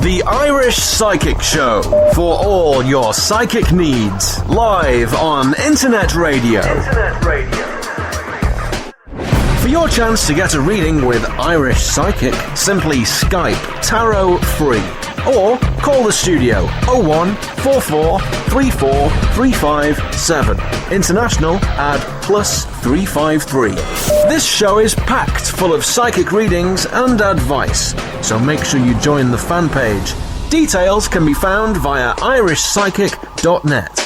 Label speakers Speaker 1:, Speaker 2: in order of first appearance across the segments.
Speaker 1: The Irish Psychic Show, for all your psychic needs, live on Internet Radio. For your chance to get a reading with Irish Psychic, simply Skype Tarot Free or call the studio 01 44 34 357. International add +353. This show is packed full of psychic readings and advice, so make sure you join the fan page. Details can be found via irishpsychic.net.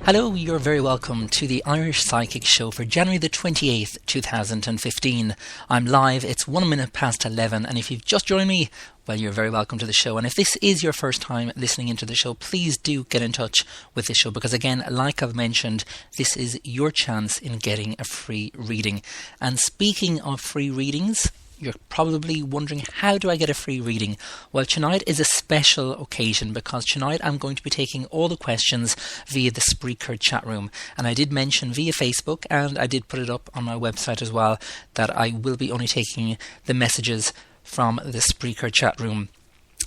Speaker 2: Hello, you're very welcome to the Irish Psychic Show for January the 28th, 2015. I'm live, it's 1 minute past 11, and if you've just joined me, well, you're very welcome to the show. And if this is your first time listening into the show, please do get in touch with the show, because again, like I've mentioned, this is your chance in getting a free reading. And speaking of free readings, you're probably wondering, how do I get a free reading? Well, tonight is a special occasion, because tonight I'm going to be taking all the questions via the Spreaker chat room. And I did mention via Facebook, and I did put it up on my website as well, that I will be only taking the messages from the Spreaker chat room.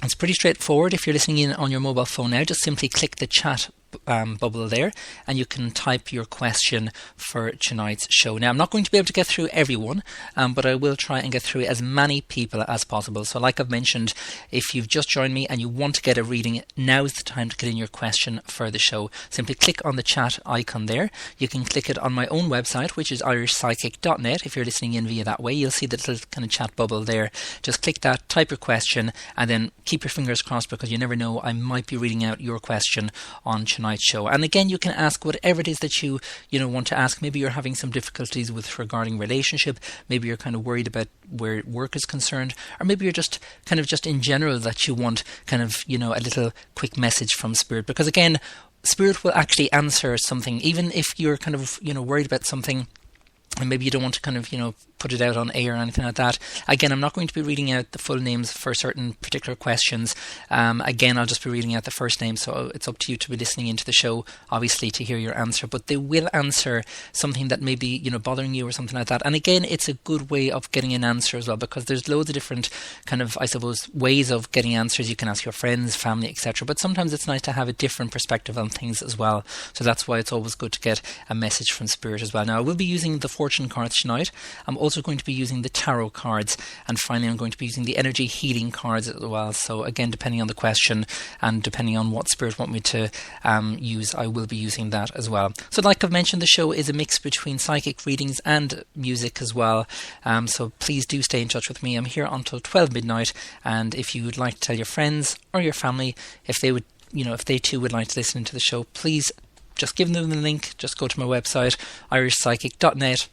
Speaker 2: It's pretty straightforward. If you're listening in on your mobile phone now, just simply click the chat bubble there, and you can type your question for tonight's show. Now, I'm not going to be able to get through everyone, but I will try and get through as many people as possible. So like I've mentioned, if you've just joined me and you want to get a reading, now is the time to get in your question for the show. Simply click on the chat icon there. You can click it on my own website, which is irishpsychic.net. If you're listening in via that way, you'll see the little kind of chat bubble there. Just click that, type your question, and then keep your fingers crossed, because you never know, I might be reading out your question on tonight's show. And again, you can ask whatever it is that you want to ask. Maybe you're having some difficulties with regarding relationship, maybe you're kind of worried about where work is concerned, or maybe you're just kind of just in general that you want kind of a little quick message from Spirit, because again, Spirit will actually answer something, even if you're kind of worried about something and maybe you don't want to kind of put it out on air or anything like that. Again, I'm not going to be reading out the full names for certain particular questions. Again, I'll just be reading out the first name, so it's up to you to be listening into the show, obviously, to hear your answer. But they will answer something that may be bothering you or something like that. And again, it's a good way of getting an answer as well, because there's loads of different kind of, I suppose, ways of getting answers. You can ask your friends, family, etc. But sometimes it's nice to have a different perspective on things as well. So that's why it's always good to get a message from Spirit as well. Now, I will be using the fortune cards tonight. I'm also going to be using the tarot cards, and finally I'm going to be using the energy healing cards as well. So again, depending on the question and depending on what Spirit want me to use, I will be using that as well. So like I've mentioned, the show is a mix between psychic readings and music as well. So please do stay in touch with me. I'm here until 12 midnight, and if you would like to tell your friends or your family, if they would, if they too would like to listen to the show, please just give them the link. Just go to my website, irishpsychic.net.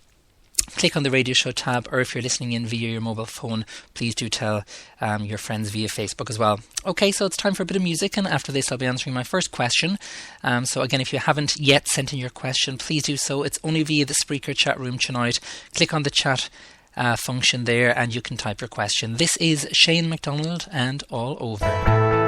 Speaker 2: Click on the radio show tab, or if you're listening in via your mobile phone, please do tell your friends via Facebook as well. Okay, so it's time for a bit of music, and after this I'll be answering my first question. So again, if you haven't yet sent in your question, please do so. It's only via the Spreaker chat room tonight. Click on the chat function there and you can type your question. This is Shane MacDonald and All Over.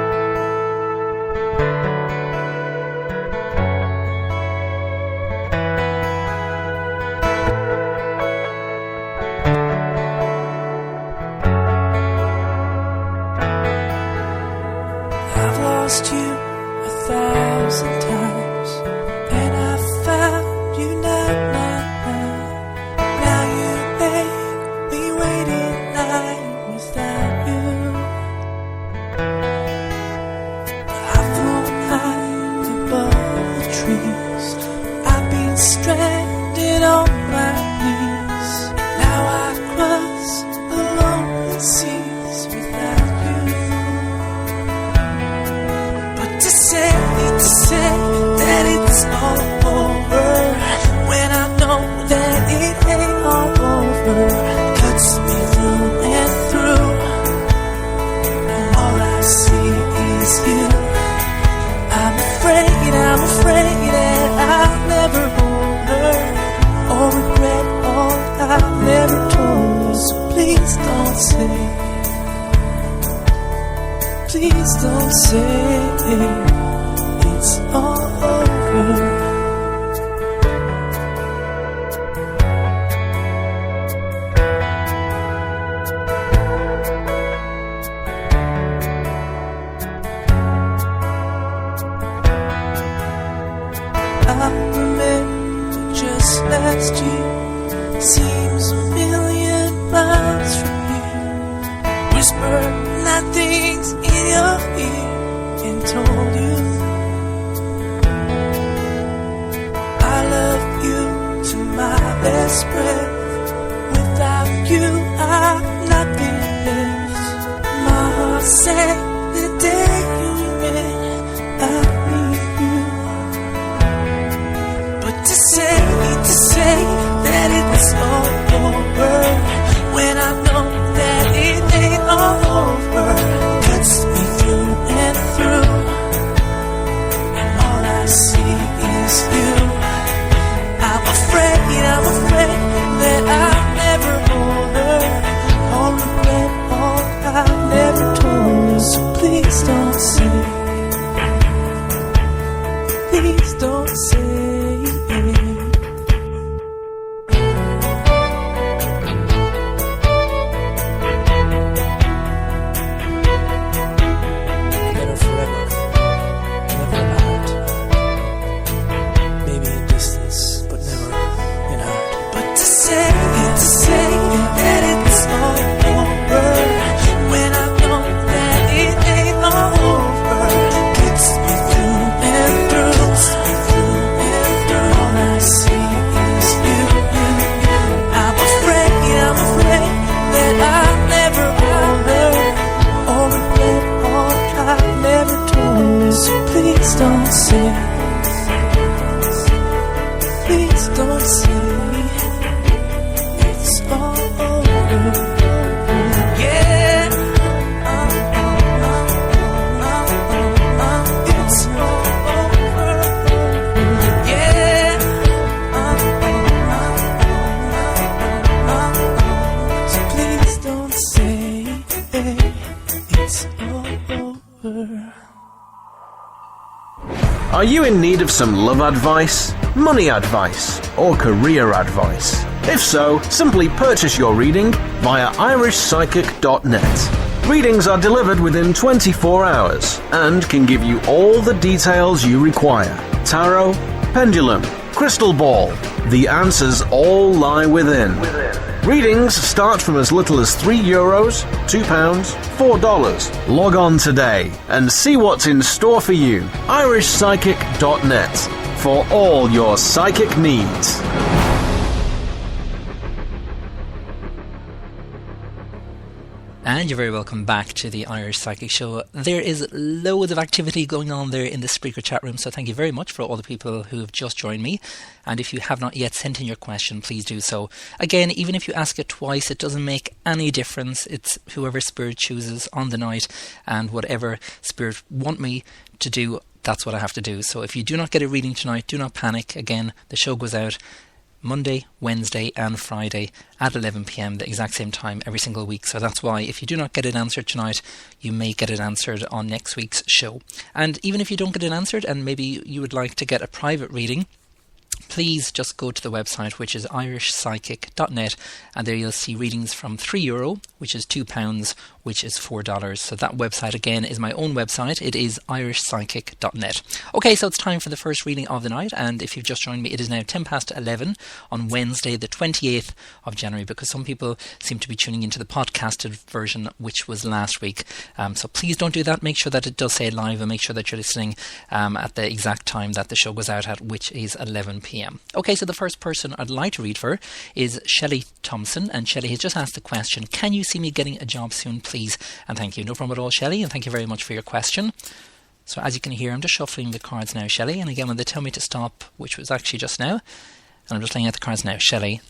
Speaker 3: Lost you 1,000 times, and I found you now. Now you make me wait in line without you. I've flown high above the trees. I've been stranded on my please don't say it's over. I remember just last year, seems a million miles from here. Whispered night things in your ear and told you I love you to my last breath. Without you I'm nothing left. My heart sank the day you met. I need you. But to say that it's all over when I know that it ain't all over cuts me through and through, and all I see is you. I'm afraid that I'll never hold her, or regret all I never told her. So please don't say, please don't say. Don't say, please don't say it's all over. Yeah, it's all over. Yeah, so please don't say it's all over.
Speaker 1: Are you in need of some love advice, money advice, or career advice? If so, simply purchase your reading via irishpsychic.net. Readings are delivered within 24 hours and can give you all the details you require. Tarot, pendulum, crystal ball. The answers all lie within. Readings start from as little as €3, £2, $4. Log on today and see what's in store for you. irishpsychic.net for all your psychic needs.
Speaker 2: And you're very welcome back to the Irish Psychic Show. There is loads of activity going on there in the Spreaker chat room, so thank you very much for all the people who have just joined me. And if you have not yet sent in your question, please do so. Again, even if you ask it twice, it doesn't make any difference. It's whoever Spirit chooses on the night, and whatever Spirit want me to do, that's what I have to do. So if you do not get a reading tonight, do not panic. Again, the show goes out Monday, Wednesday and Friday at 11 p.m, the exact same time every single week. So that's why if you do not get it answered tonight, you may get it answered on next week's show. And even if you don't get it answered and maybe you would like to get a private reading, please just go to the website, which is irishpsychic.net, and there you'll see readings from €3, which is £2, which is $4. So that website again is my own website. It is irishpsychic.net. Okay, so it's time for the first reading of the night, and if you've just joined me, it is now 11 on Wednesday the 28th of January, because some people seem to be tuning into the podcasted version, which was last week. So please don't do that. Make sure that it does say live, and make sure that you're listening at the exact time that the show goes out at, which is 11 p.m. Okay, so the first person I'd like to read for is Shelley Thompson, and Shelley has just asked the question, can you see me getting a job soon, please? And thank you. No problem at all, Shelley, and thank you very much for your question. So as you can hear, I'm just shuffling the cards now, Shelley, and again when they tell me to stop, which was actually just now, and I'm just laying out the cards now, Shelley.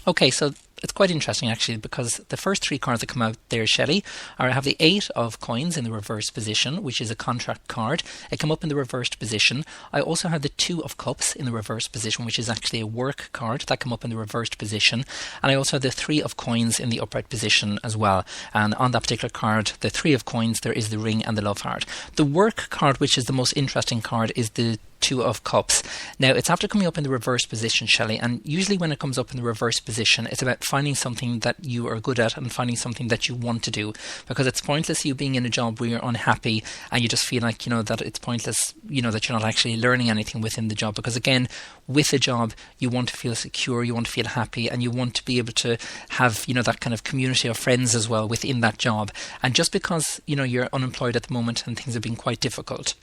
Speaker 2: Okay, so it's quite interesting actually, because the first three cards that come out there, Shelley, are I have the 8 of coins in the reverse position, which is a contract card. It come up in the reversed position. I also have the 2 of cups in the reverse position, which is actually a work card that come up in the reversed position. And I also have the 3 of coins in the upright position as well. And on that particular card, the 3 of coins, there is the ring and the love heart. The work card, which is the most interesting card, is the 2 of cups. Now, it's after coming up in the reverse position, Shelley, and usually when it comes up in the reverse position, it's about finding something that you are good at and finding something that you want to do, because it's pointless you being in a job where you're unhappy and you just feel like, that it's pointless, that you're not actually learning anything within the job, because again, with a job, you want to feel secure, you want to feel happy, and you want to be able to have, that kind of community of friends as well within that job. And just because, you're unemployed at the moment and things have been quite difficult,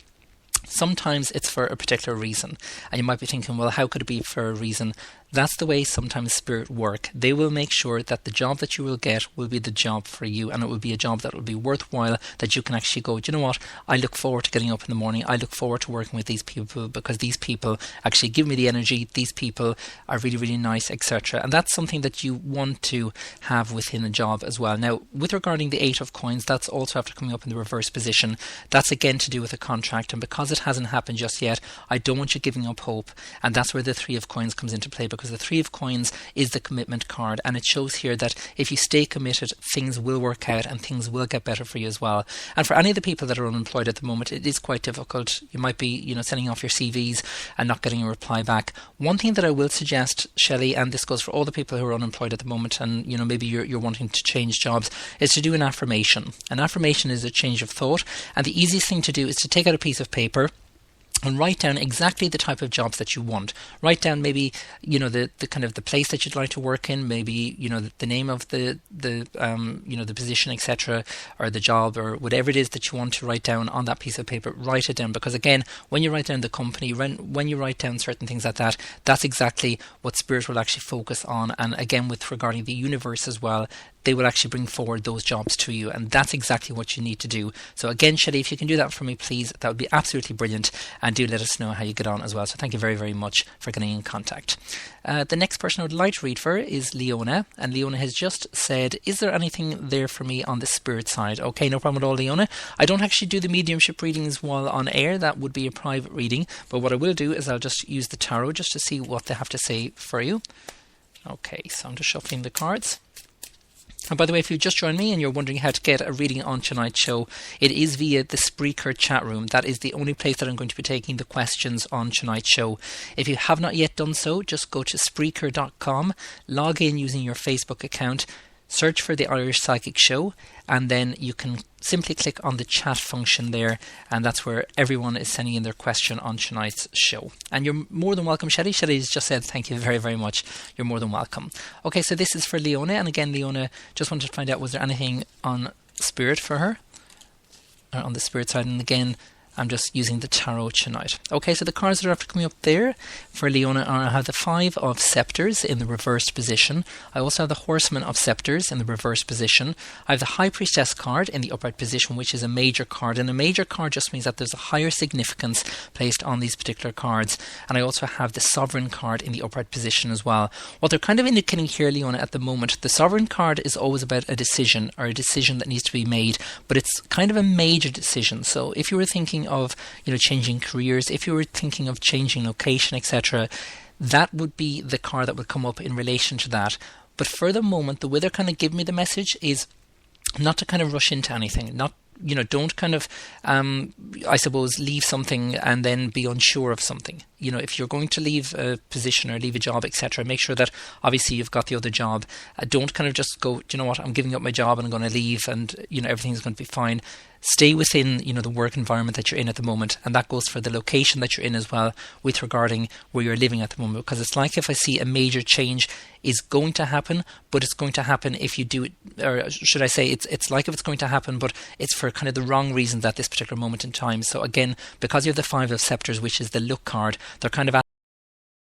Speaker 2: sometimes it's for a particular reason. And you might be thinking, well, how could it be for a reason? That's the way sometimes spirit work. They will make sure that the job that you will get will be the job for you, and it will be a job that will be worthwhile, that you can actually go, do you know what, I look forward to getting up in the morning, I look forward to working with these people, because these people actually give me the energy, these people are really, really nice, etc. And that's something that you want to have within a job as well. Now, with regarding the 8 of coins, that's also after coming up in the reverse position. That's again to do with a contract, and because it hasn't happened just yet, I don't want you giving up hope. And that's where the 3 of coins comes into play, because the 3 of coins is the commitment card, and it shows here that if you stay committed, things will work out and things will get better for you as well. And for any of the people that are unemployed at the moment, it is quite difficult. You might be, sending off your CVs and not getting a reply back. One thing that I will suggest, Shelley, and this goes for all the people who are unemployed at the moment, and maybe you're wanting to change jobs, is to do an affirmation. An affirmation is a change of thought, and the easiest thing to do is to take out a piece of paper and write down exactly the type of jobs that you want. Write down maybe, the kind of the place that you'd like to work in, maybe, the name of the position, etc., or the job, or whatever it is that you want to write down on that piece of paper. Write it down, because again, when you write down the company, when you write down certain things like that, that's exactly what spirit will actually focus on. And again, with regarding the universe as well, they will actually bring forward those jobs to you, and that's exactly what you need to do. So again, Shelley, if you can do that for me, please, that would be absolutely brilliant, and do let us know how you get on as well. So thank you very, very much for getting in contact. The next person I would like to read for is Leona, and Leona has just said, is there anything there for me on the spirit side? Okay, no problem at all, Leona. I don't actually do the mediumship readings while on air. That would be a private reading, but what I will do is I'll just use the tarot just to see what they have to say for you. Okay, so I'm just shuffling the cards. And by the way, if you've just joined me and you're wondering how to get a reading on tonight's show, it is via the Spreaker chat room. That is the only place that I'm going to be taking the questions on tonight's show. If you have not yet done so, just go to Spreaker.com, log in using your Facebook account, search for the Irish Psychic Show, and then you can simply click on the chat function there, and that's where everyone is sending in their question on tonight's show. And you're more than welcome, Shelley. Shelley's just said thank you very, very much. You're more than welcome. Okay, so this is for Leona, and again, Leona, just wanted to find out, was there anything on spirit for her? Or on the spirit side, and again, I'm just using the tarot tonight. Okay, so the cards that are after coming up there for Leona are, I have the 5 of Sceptres in the reversed position. I also have the Horseman of Sceptres in the reversed position. I have the High Priestess card in the upright position, which is a major card. And a major card just means that there's a higher significance placed on these particular cards. And I also have the Sovereign card in the upright position as well. What they're kind of indicating here, Leona, at the moment, the Sovereign card is always about a decision, or a decision that needs to be made. But it's kind of a major decision. So if you were thinking of changing careers, if you were thinking of changing location, etc., that would be the card that would come up in relation to that. But for the moment, the way they're kind of giving me the message is not to kind of rush into anything, not don't kind of, I suppose, leave something and then be unsure of something. If you're going to leave a position or leave a job, etc., make sure that obviously you've got the other job. Don't kind of just go, do you know what, I'm giving up my job and I'm going to leave and, everything's going to be fine. Stay within, the work environment that you're in at the moment. And that goes for the location that you're in as well, with regarding where you're living at the moment. Because it's like if I see a major change is going to happen, but it's going to happen if you do it, or should I say, it's like if it's going to happen, but it's for kind of the wrong reasons at this particular moment in time. So again, because you have the 5 of Sceptres, which is the luck card, they're kind of